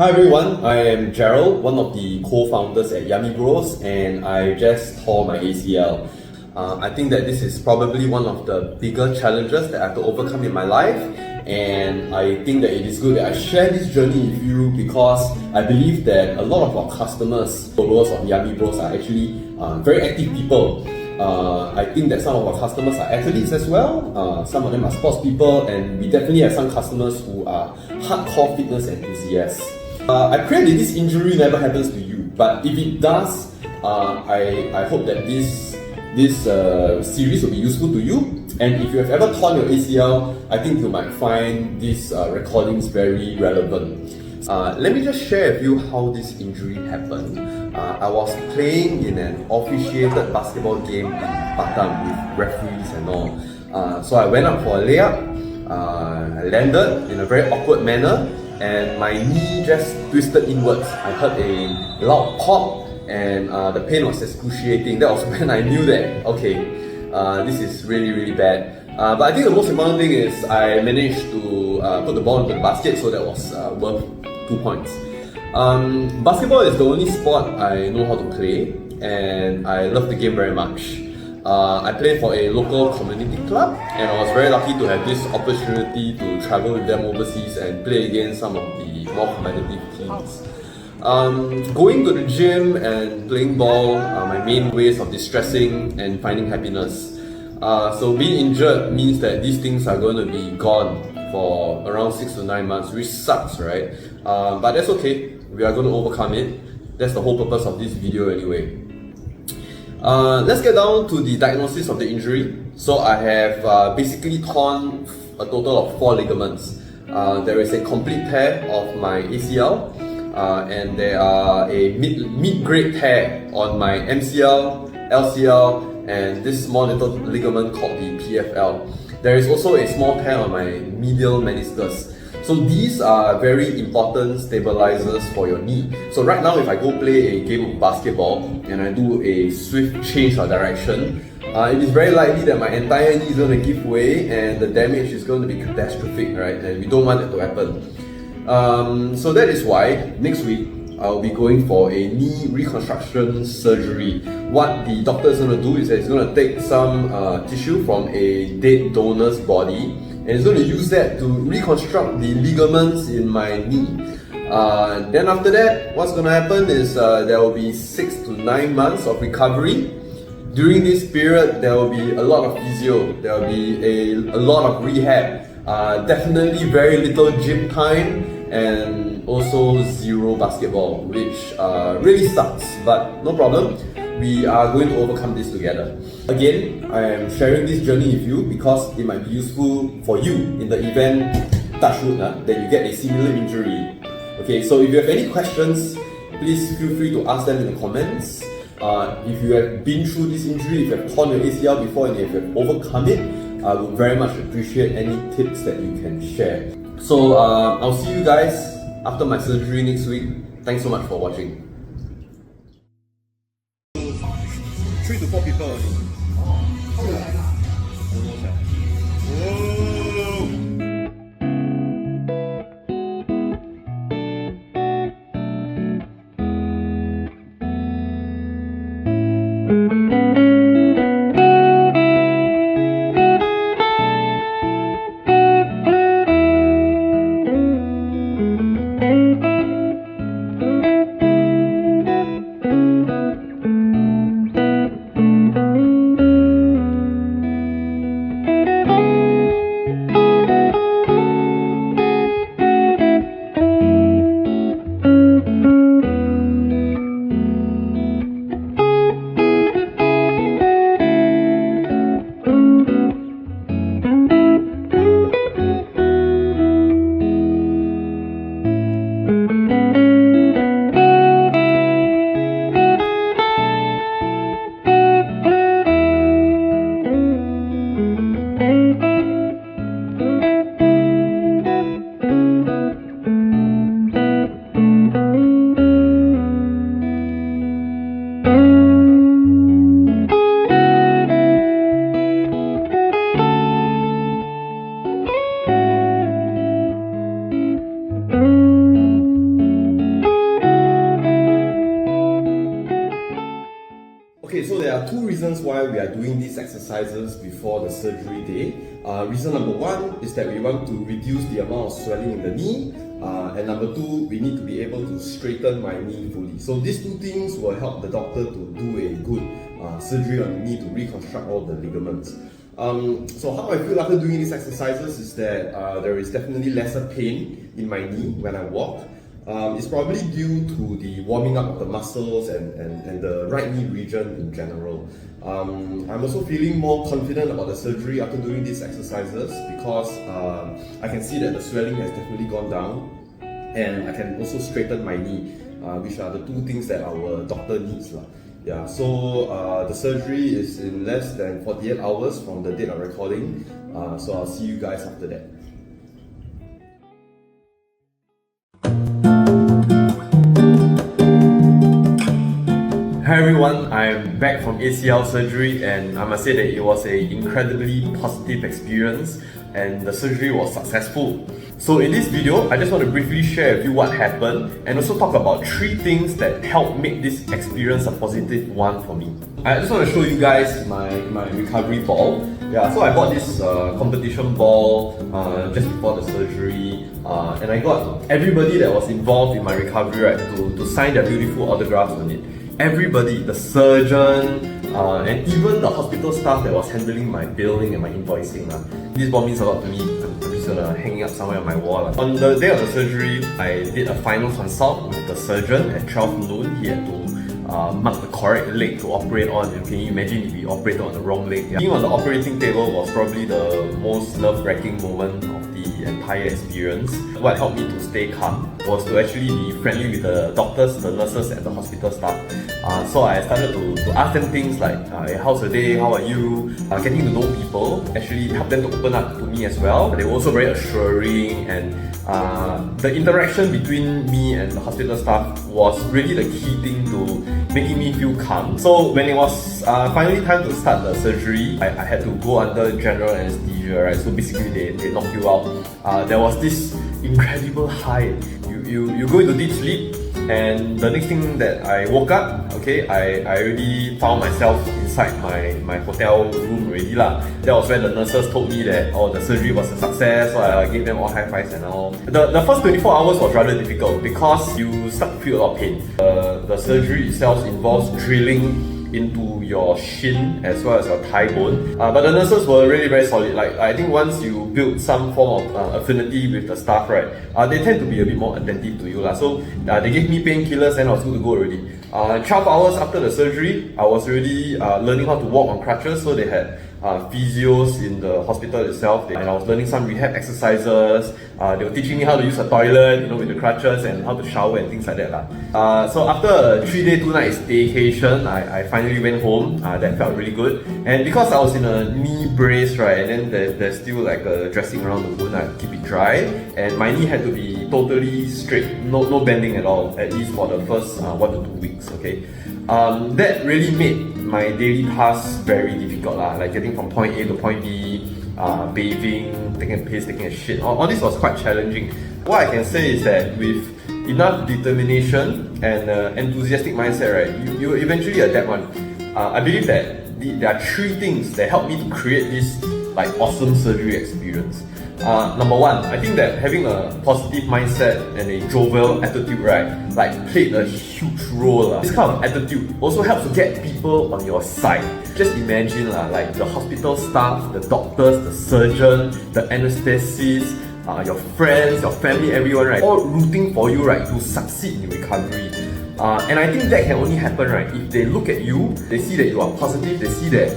Hi everyone, I am Gerald, one of the co-founders at Yummy Bros, and I just tore my ACL. I think that this is probably one of the bigger challenges that I have to overcome in my life, and I think that it is good that I share this journey with you because I believe that a lot of our customers, followers of Yummy Bros, are actually very active people. I think that some of our customers are athletes as well, some of them are sports people, and we definitely have some customers who are hardcore fitness enthusiasts. I pray that this injury never happens to you, but if it does, I hope that this series will be useful to you. And if you have ever torn your ACL, I think you might find these recordings very relevant. Let me just share with you how this injury happened. I was playing in an officiated basketball game in Batam with referees and all. So I went up for a layup, I landed in a very awkward manner, and my knee just twisted inwards. I heard a loud pop and the pain was excruciating. That was when I knew that, okay, this is really bad. But I think the most important thing is I managed to put the ball into the basket, so that was worth 2 points. Basketball is the only sport I know how to play, and I love the game very much. I played for a local community club, and I was very lucky to have this opportunity to travel with them overseas and play against some of the more competitive teams. Going to the gym and playing ball are my main ways of distressing and finding happiness. So being injured means that these things are going to be gone for around 6 to 9 months, which sucks, right? But that's okay, we are going to overcome it. That's the whole purpose of this video anyway. Let's get down to the diagnosis of the injury. So I have basically torn a total of 4 ligaments. There is a complete tear of my ACL, and there are a mid-grade tear on my MCL, LCL, and this small little ligament called the PFL. There is also a small tear on my medial meniscus. So these are very important stabilizers for your knee. So right now, if I go play a game of basketball and I do a swift change of direction, it is very likely that my entire knee is going to give way and the damage is going to be catastrophic, right? And we don't want that to happen. So that is why next week I'll be going for a knee reconstruction surgery. What the doctor is going to do is that he's going to take some tissue from a dead donor's body, and he's going to use that to reconstruct the ligaments in my knee. Then after that, what's going to happen is there will be 6 to 9 months of recovery. During this period, there will be a lot of physio, there will be a lot of rehab, definitely very little gym time, and also zero basketball, which really sucks, but no problem. We are going to overcome this together. Again, I am sharing this journey with you because it might be useful for you in the event, touch wood, that you get a similar injury. Okay, so if you have any questions, please feel free to ask them in the comments. If you have been through this injury, if you have torn your ACL before and if you have overcome it, I would very much appreciate any tips that you can share. So I'll see you guys after my surgery next week. Thanks so much for watching. 3 to 4 people only. there are two reasons why we are doing these exercises before the surgery day. Reason number one is that we want to reduce the amount of swelling in the knee, and number two, we need to be able to straighten my knee fully. So these two things will help the doctor to do a good surgery on the knee to reconstruct all the ligaments. So how I feel after doing these exercises is that there is definitely lesser pain in my knee when I walk. It's probably due to the warming up of the muscles and the right knee region in general. I'm also feeling more confident about the surgery after doing these exercises because I can see that the swelling has definitely gone down, and I can also straighten my knee, which are the two things that our doctor needs. Yeah, so the surgery is in less than 48 hours from the date of recording, so I'll see you guys after that. Hi everyone, I'm back from ACL surgery, and I must say that it was an incredibly positive experience and the surgery was successful. So in this video, I just want to briefly share with you what happened and also talk about 3 things that helped make this experience a positive one for me. I just want to show you guys my recovery ball. Yeah, so I bought this competition ball just before the surgery, and I got everybody that was involved in my recovery, right, to sign their beautiful autographs on it. Everybody, the surgeon, and even the hospital staff that was handling my billing and my invoicing. This ball means a lot to me. I'm just gonna hang it up somewhere on my wall. On the day of the surgery, I did a final consult with the surgeon at 12 noon. He had to mark the correct leg to operate on. And can you imagine if he operated on the wrong leg? Being on the operating table was probably the most nerve-wracking moment of the entire experience. What helped me to stay calm was to actually be friendly with the doctors, the nurses, and the hospital staff. So I started to ask them things like, hey, how's the day, how are you? Getting to know people actually helped them to open up to me as well. They were also very assuring, and the interaction between me and the hospital staff was really the key thing to making me feel calm. So when it was finally time to start the surgery, I had to go under general anesthesia, right? So basically they knock you out. There was this incredible high. You go into deep sleep, and the next thing that I woke up, okay, I already found myself inside my hotel room already lah. That was when the nurses told me that the surgery was a success, so I gave them all high fives and all. The first 24 hours was rather difficult because you start to feel a lot of pain. The surgery itself involves drilling into your shin as well as your thigh bone. But the nurses were really very solid. Like, I think once you build some form of affinity with the staff, right, they tend to be a bit more attentive to you lah. So they gave me painkillers and I was good to go already. 12 hours after the surgery, I was already learning how to walk on crutches. So they had physios in the hospital itself, and I was learning some rehab exercises. They were teaching me how to use a toilet, with the crutches, and how to shower and things like that lah. So after a 3-day 2-night staycation, I finally went home. That felt really good, and because I was in a knee brace, right, and then there's still like a dressing around the wound, I keep it dry, and my knee had to be totally straight, no bending at all, at least for the first 1 to 2 weeks. Okay, that really made my daily tasks very difficult lah, like getting from point A to point B, bathing, taking a piss, taking a shit. All this was quite challenging. What I can say is that with enough determination and enthusiastic mindset, right, you eventually adapt one. I believe that there are 3 things that help me to create this like awesome surgery experience. Number 1, I think that having a positive mindset and a jovial attitude, right, like played a huge role. This kind of attitude also helps to get people on your side. Just imagine like the hospital staff, the doctors, the surgeon, the anesthetist, your friends, your family, everyone, right, all rooting for you, right, to succeed in recovery. And I think that can only happen, right, if they look at you, they see that you are positive, they see that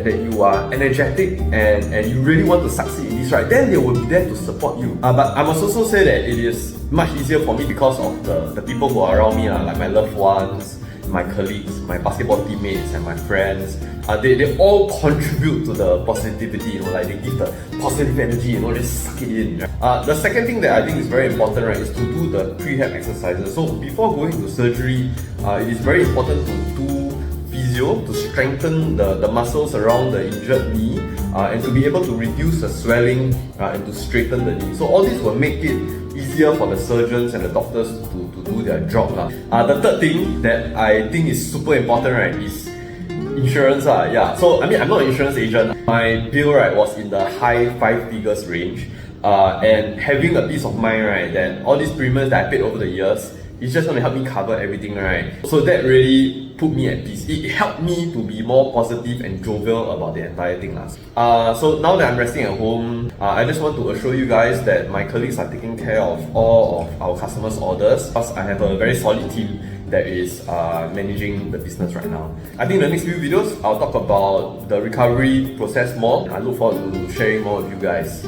you are energetic and you really want to succeed in this, right, then they will be there to support you. But I must also say that it is much easier for me because of the people who are around me, like my loved ones, my colleagues, my basketball teammates, and my friends. They all contribute to the positivity, like they give the positive energy, they suck it in. The second thing that I think is very important, right, is to do the prehab exercises. So before going to surgery, it is very important to do physio to strengthen the muscles around the injured knee and to be able to reduce the swelling and to straighten the knee. So all this will make it easier for the surgeons and the doctors to do their job. The third thing that I think is super important, right, is Insurance, yeah. So I mean, I'm not an insurance agent. My bill, right, was in the high five figures range. And having a peace of mind, right, that all these premiums that I paid over the years, it's just going to help me cover everything, right? So that really put me at peace. It helped me to be more positive and jovial about the entire thing. So now that I'm resting at home, I just want to assure you guys that my colleagues are taking care of all of our customers' orders, because I have a very solid team that is managing the business right now. I think in the next few videos, I'll talk about the recovery process more. I look forward to sharing more with you guys.